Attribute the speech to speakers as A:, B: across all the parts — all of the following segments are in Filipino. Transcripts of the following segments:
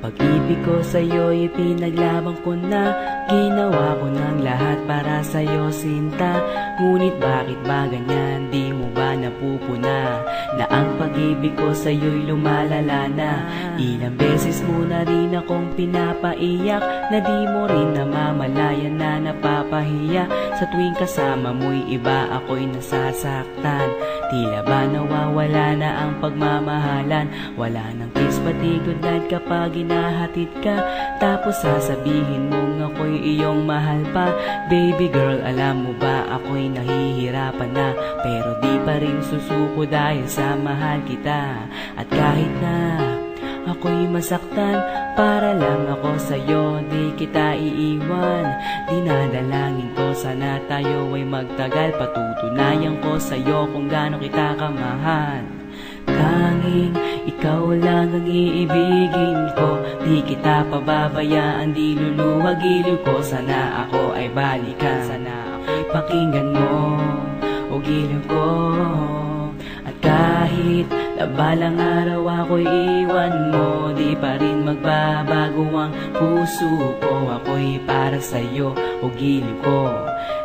A: Pag-ibig ko sa'yo'y pinaglaban ko na, ginawa ko ng lahat para sa'yo sinta. Ngunit bakit ba ganyan, di mo ba napupuna na ang pag-ibig ko sa'yo'y lumalala na? Ilang beses mo na rin akong pinapaiyak, na di mo rin namamalayan na napapahiya. Sa tuwing kasama mo'y iba, ako'y nasasaktan. Tila ba nawawala na ang pagmamahalan? Wala nang kiss pati good night kapag hinahatid ka, tapos sasabihin mong ako'y iyong mahal pa. Baby girl, alam mo ba ako'y nahihirapan na, pero di pa rin susuko dahil sa mahal kita. At kahit na ako'y masaktan, para lang ako sa'yo, di kita iiwan. Dinadalangin ko sana tayo ay magtagal, patutunayan ko sa'yo kung gaano kita kamahal. Tanging ikaw lang ang iibigin ko, di kita pababayaan, di luluwag iliw ko. Sana ako ay balikan, sana ako'y pakinggan mo o giliw ko. At kahit na balang araw ako'y iwan mo, di pa rin magbabago ang puso ko. Ako'y para sa'yo o giliw ko.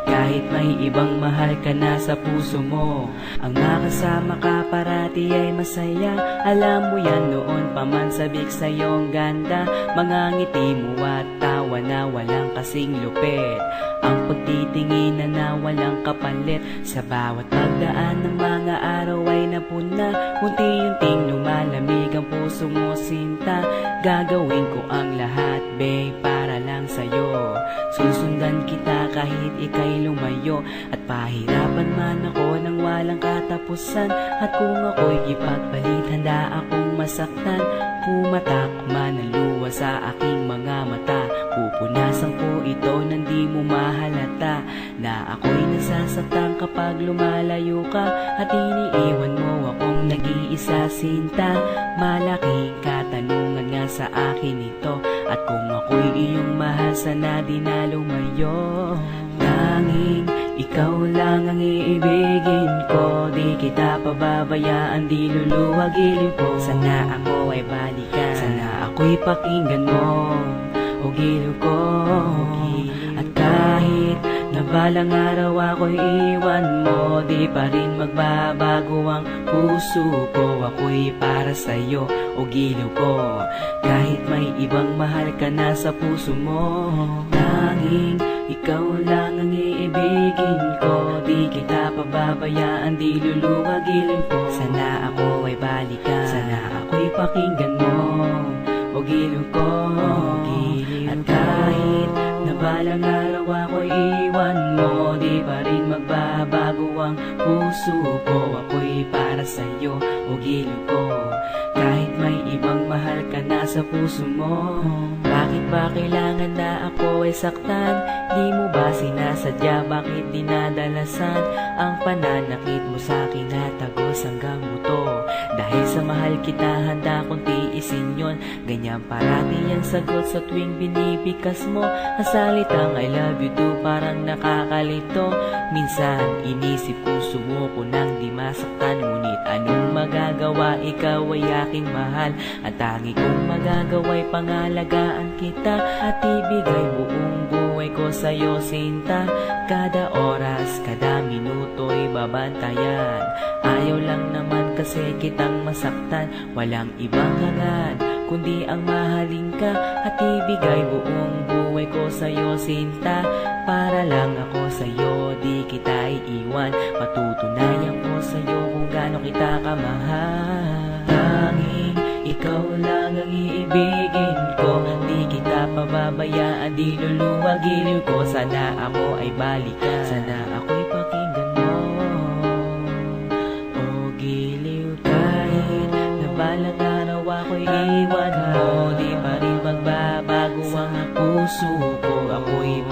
A: Kahit may ibang mahal ka na sa puso mo, ang makasama ka parati ay masaya. Alam mo yan noon pa man sabik sa'yong ganda, mga ngiti mo at tawa na walang kasing lupit, ang pagtitingin na walang kapalit. Sa bawat pagdaan ng mga araw ay napuna, unti-unting lumalamig ang puso mo sinta. Gagawin ko ang lahat babe para lang sa'yo, susundan kita kahit ika'y lumayo. At pahirapan man ako ng walang katapusan, at kung ako'y ipagpalit handa akong masaktan. Pumatak man ang luha sa aking mga mata, pupunasan ko ito nang di mo mahalata na ako'y nasasaktan kapag lumalayo ka, at iniiwan mo akong nag-iisa sinta. Malaking katanungan nga sa akin ito, at kung ako'y iyong mahal sana di na lumayo. Tanging ikaw lang ang iibigin ko, di kita pababayaan, di luluwag iliw ko. Sana ako ay balikan, sana ako'y pakinggan mo o giliw ko. At kahit na balang araw ako'y iwan mo, di pa rin magbabago ang puso ko. Ako'y para sa'yo o giliw ko. Kahit may ibang mahal ka na sa puso mo, tanging ikaw lang ang iibigin ko, di kita pababayaan, di luluwag iliw ko. Sana ako ay balikan, sana ako'y pakinggan mo o giliw ko. At kahit na balang araw ako'y iwan mo, di pa rin magbabago ang puso ko. Ako'y para sa'yo o giliw ko. Kahit may ibang mahal ka na sa puso mo, bakit ba kailangan na ako ay saktan? Di mo ba sinasadya, bakit dinadalasan ang pananakit mo sa'kin na tagos hanggang buto? Dahil sa mahal kita handa kong tiisin yon, ganyan parati ang sagot sa tuwing binibikas mo. Ang salitang I love you too parang nakakalito. Minsan inisip puso mo ko nang di masaktan, ngunit anong magagawa, ikaw ay aking mahal. Ang tangi kong magagawa'y pangalagaan kita, at ibigay buong buhay ko sa'yo sinta. Kada oras, kada minuto'y babantayan. Ayaw lang naman kasi kitang masaktan, walang ibang hangad kundi ang mahalin ka. At ibigay buong buhay ko sa'yo sinta, para lang ako sa'yo, di kita iiwan. Patutunayan ko sa'yo kung gaano kita kamahal. Tanging ikaw lang ang iibigin ko, di kita pababayaan, di luluwag iliw ko. Sana ako ay balikan, sana ako'y pakinggan mo o giliw. Kahit na balang araw ako'y iwan mo, di pa rin magbabago ang puso ko. Ako'y